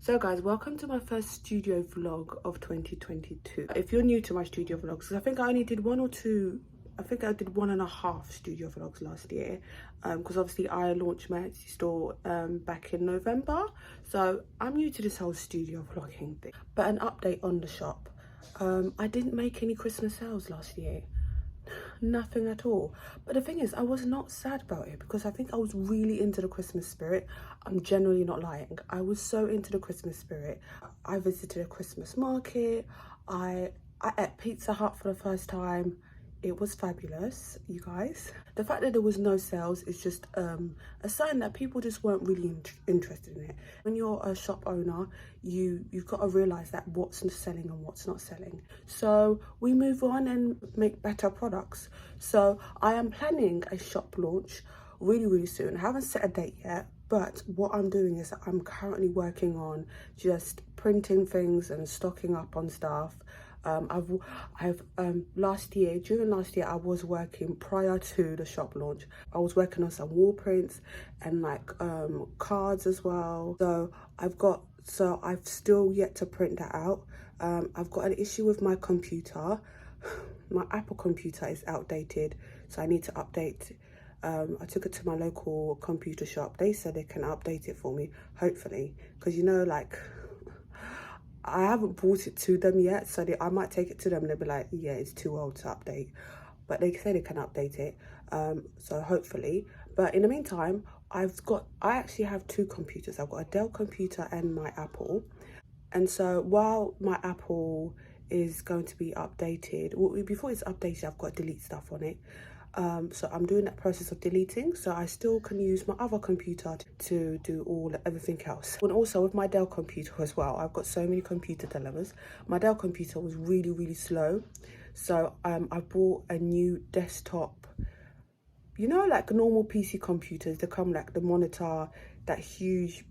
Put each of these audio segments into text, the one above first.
So guys, welcome to my first studio vlog of 2022. If you're new to my studio vlogs, 'cause I think I only did one or two, I think I did 1.5 studio vlogs last year, because obviously I launched my Etsy store back in November. So I'm new to this whole studio vlogging thing. But an update on the shop. I didn't make any Christmas sales last year. Nothing at all. But the thing is, I was not sad about it because I think I was really into the Christmas spirit. I'm generally not lying. I was so into the Christmas spirit. I visited a Christmas market. I ate Pizza Hut for the first time. It was fabulous, you guys. The fact that there was no sales is just a sign that people just weren't really interested in it. When you're a shop owner, you've got to realise that what's selling and what's not selling. So we move on and make better products. So I am planning a shop launch really soon. I haven't set a date yet, but what I'm doing is I'm currently working on just printing things and stocking up on stuff. During last year, I was working prior to the shop launch. I was working on some wall prints and like cards as well. So I've still yet to print that out. I've got an issue with my computer. My Apple computer is outdated, so I need to update. I took it to my local computer shop. They said they can update it for me, hopefully, because like I haven't brought it to them yet, so I might take it to them and they'll be like, yeah, it's too old to update. But they say they can update it, so hopefully. But in the meantime, I actually have two computers. I've got a Dell computer and my Apple. And so while my Apple is going to be updated, before it's updated, I've got to delete stuff on it. So I'm doing that process of deleting, so I still can use my other computer to do everything else. And also with my Dell computer as well, I've got so many computer dilemmas. My Dell computer was really slow, so I bought a new desktop. You know, like normal PC computers, they come like the monitor, that huge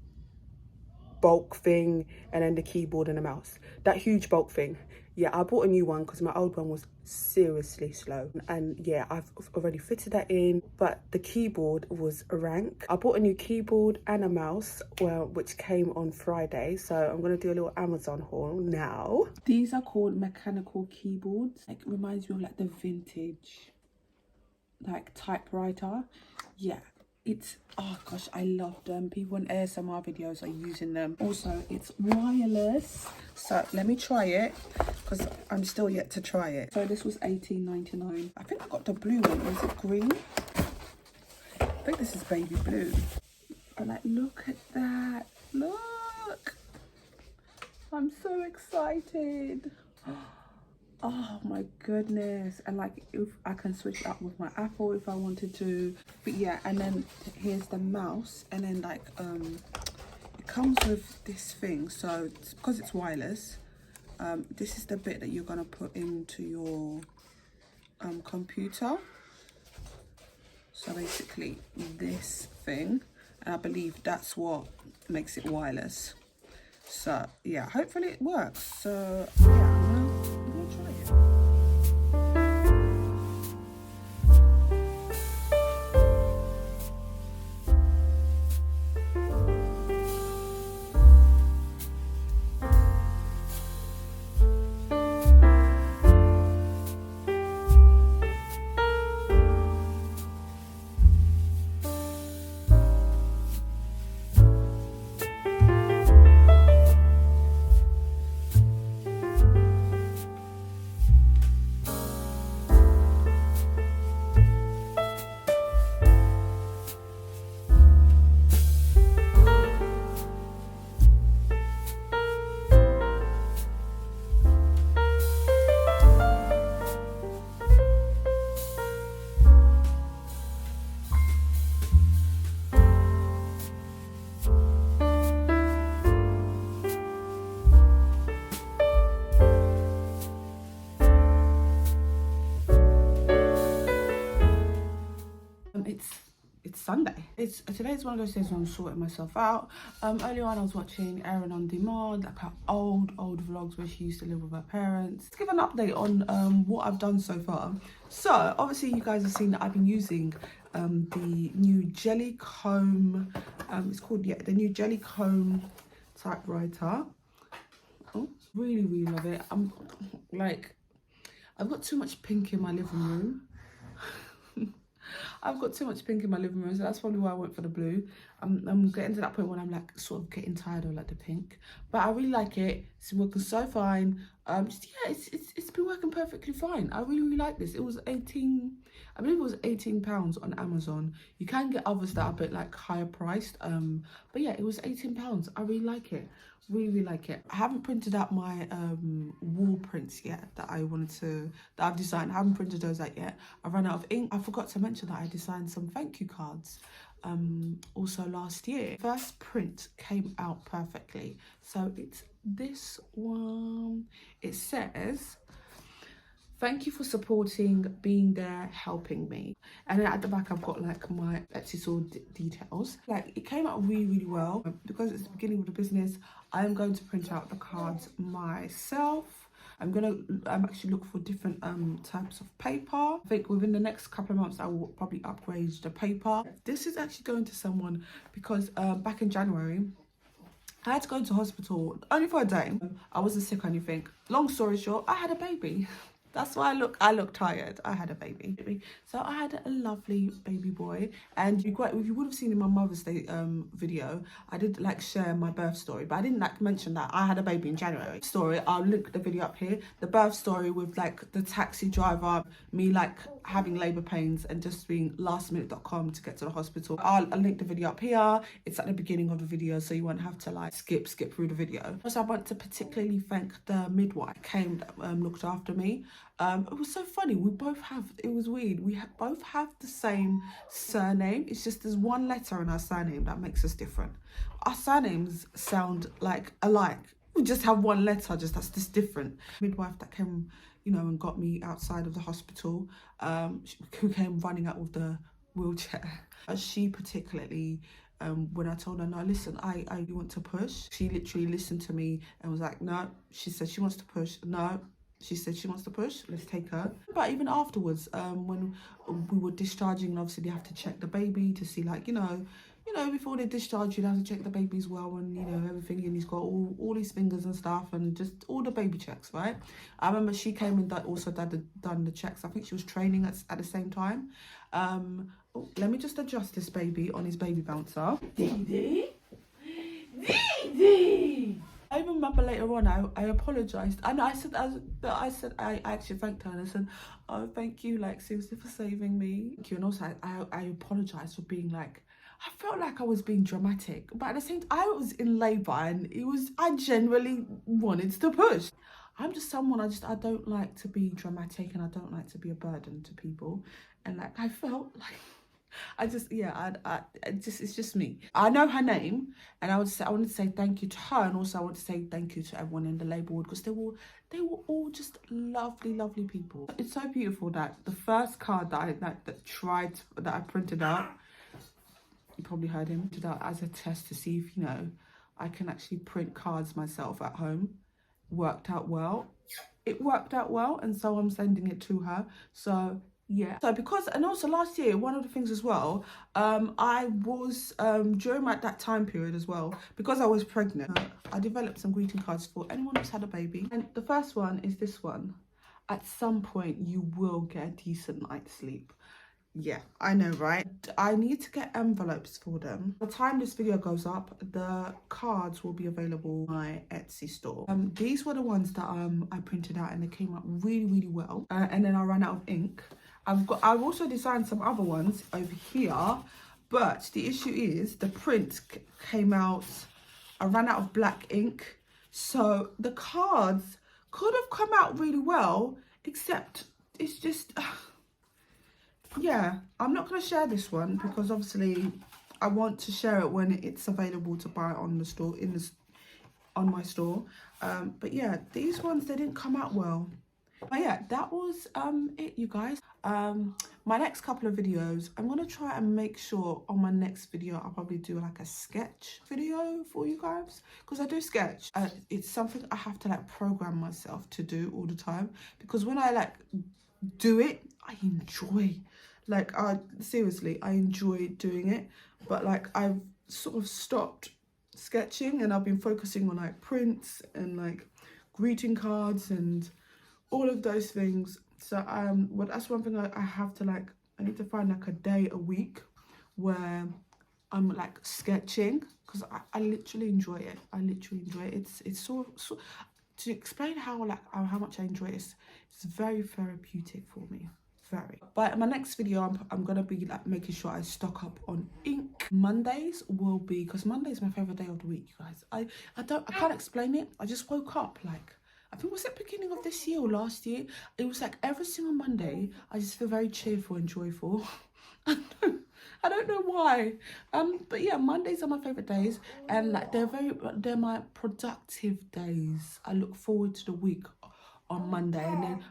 bulk thing, and then the keyboard and the mouse. That huge bulk thing. Yeah, I bought a new one because my old one was seriously slow. And yeah, I've already fitted that in, but the keyboard was rank. I bought a new keyboard and a mouse, which came on Friday. So I'm going to do a little Amazon haul now. These are called mechanical keyboards. Like, reminds me of like the vintage, like typewriter. Yeah. Oh gosh, I love them. People in ASMR videos are using them. Also, it's wireless. So let me try it because I'm still yet to try it. So this was $18.99. I think I got the blue one. Is it green? I think this is baby blue. But like, look at that. Look. I'm so excited. Oh my goodness. And like, if I can switch it up with my Apple if I wanted to. But yeah, and then here's the mouse, and then like it comes with this thing. So because it's wireless, this is the bit that you're gonna put into your computer. So basically this thing, and I believe that's what makes it wireless. So yeah, hopefully it works. So yeah, I'm gonna try it. It's Sunday. Today's one of those days when I'm sorting myself out. Earlier on I was watching Erin on Demand, like her old vlogs where she used to live with her parents. Let's give an update on what I've done so far. So obviously you guys have seen that I've been using the new Jelly Comb. It's called, yeah, the new Jelly Comb typewriter. Oh, really, really love it. I'm like, I've got too much pink in my living room. I've got too much pink in my living room, so that's probably why I went for the blue. I'm getting to that point when I'm like sort of getting tired of like the pink, but I really like it. It's working so fine. Just, yeah, it's been working perfectly fine. I really, really like this. It was 18, I believe it was £18 on Amazon. You can get others that are a bit like higher priced, but yeah, it was £18. I really like it. Really, really like it. I haven't printed out my wall prints yet that I've designed. I haven't printed those out yet. I ran out of ink. I forgot to mention that I designed some thank you cards also last year. First print came out perfectly. So it's this one. It says, "Thank you for supporting, being there, helping me." And then at the back, I've got like my Etsy store details. Like, it came out really, really well. Because it's the beginning of the business, I'm going to print out the cards myself. I'm actually look for different types of paper. I think within the next couple of months, I will probably upgrade the paper. This is actually going to someone because back in January, I had to go into hospital only for a day. I wasn't sick or anything. Long story short, I had a baby. That's why I look tired. I had a baby. So I had a lovely baby boy. And you would have seen in my Mother's Day video, I did like share my birth story, but I didn't like mention that I had a baby in January. Story, I'll link the video up here. The birth story with like the taxi driver, me like having labour pains and just being lastminute.com to get to the hospital. I'll link the video up here. It's at the beginning of the video, so you won't have to like skip through the video. Also, I want to particularly thank the midwife came that looked after me. It was so funny. We both have, it was weird. We both have the same surname. It's just there's one letter in our surname that makes us different. Our surnames sound like alike. We just have one letter, that's just different. Midwife that came, you know, and got me outside of the hospital, who came running out with the wheelchair. She particularly, when I told her, no, listen, I want to push, she literally listened to me and was like, no. She said she wants to push. No. She said she wants to push, let's take her. But even afterwards, when we were discharging, and obviously they have to check the baby to see, like, you know, before they discharge you, they have to check the baby as well, and, you know, everything, and he's got all his fingers and stuff, and just all the baby checks, right? I remember she came and also done the checks. I think she was training at the same time. Let me just adjust this baby on his baby bouncer. Dee. I even remember later on, I apologised, and I actually thanked her, and I said, oh, thank you, like, seriously, for saving me. Thank you. And also I apologised for being like, I felt like I was being dramatic, but at the same time, I was in labour, and I genuinely wanted to push. I'm just someone, I don't like to be dramatic, and I don't like to be a burden to people, and like, I felt like, it's just me. I know her name, and I wanted to say thank you to her, and also I want to say thank you to everyone in the labour ward, because they were all just lovely people. It's so beautiful that the first card that I printed out, you probably heard him, printed out as a test to see if, you know, I can actually print cards myself at home. Worked out well. It worked out well, and so I'm sending it to her. So yeah. So and also last year, one of the things as well, I was during that time period as well, because I was pregnant, I developed some greeting cards for anyone who's had a baby. And the first one is this one. At some point you will get a decent night's sleep. Yeah, I know, right? I need to get envelopes for them. By the time this video goes up, the cards will be available on my Etsy store. These were the ones that I printed out, and they came out really well. And then I ran out of ink. I've also designed some other ones over here, but the issue is the print came out. I ran out of black ink, so the cards could have come out really well, except it's just. Yeah, I'm not going to share this one because obviously I want to share it when it's available to buy on the store, on my store. But yeah, these ones, they didn't come out well. But yeah, that was it, you guys. My next couple of videos, I'm going to try and make sure on my next video I'll probably do like a sketch video for you guys, because I do sketch. It's something I have to like program myself to do all the time, because when I like do it, I enjoy, seriously, I enjoy doing it. But like, I've sort of stopped sketching, and I've been focusing on like prints and like greeting cards and all of those things. So well, that's one thing I have to like, I need to find like a day a week where I'm like sketching, because I literally enjoy it. I literally enjoy it. It's so to explain how how much I enjoy it, it's very therapeutic for me. Very. But in my next video, I'm gonna be like making sure I stock up on ink. Mondays will be, because Monday is my favorite day of the week, you guys. I can't explain it. I just woke up like, I think, was it beginning of this year or last year? It was like every single Monday I just feel very cheerful and joyful. I don't know why. But yeah, Mondays are my favorite days, and like they're my productive days. I look forward to the week on Monday, and then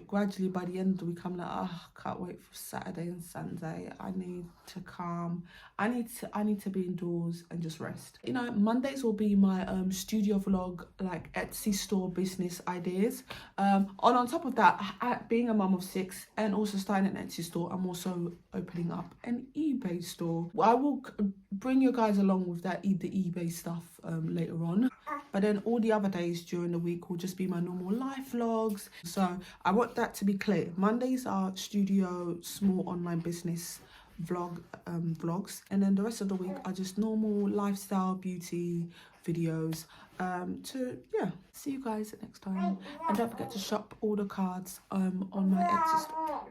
gradually by the end of the week I'm like, oh, I can't wait for Saturday and Sunday. I need to calm. I need to be indoors and just rest. You know, Mondays will be my studio vlog, like Etsy store business ideas. On top of that, being a mum of 6 and also starting an Etsy store, I'm also opening up an eBay store. I will bring you guys along with that, the eBay stuff later on. But then all the other days during the week will just be my normal life vlogs. So I want that to be clear. Mondays are studio, small online business vlogs, and then the rest of the week are just normal lifestyle beauty videos. Yeah, see you guys next time, and don't forget to shop all the cards on my Etsy store.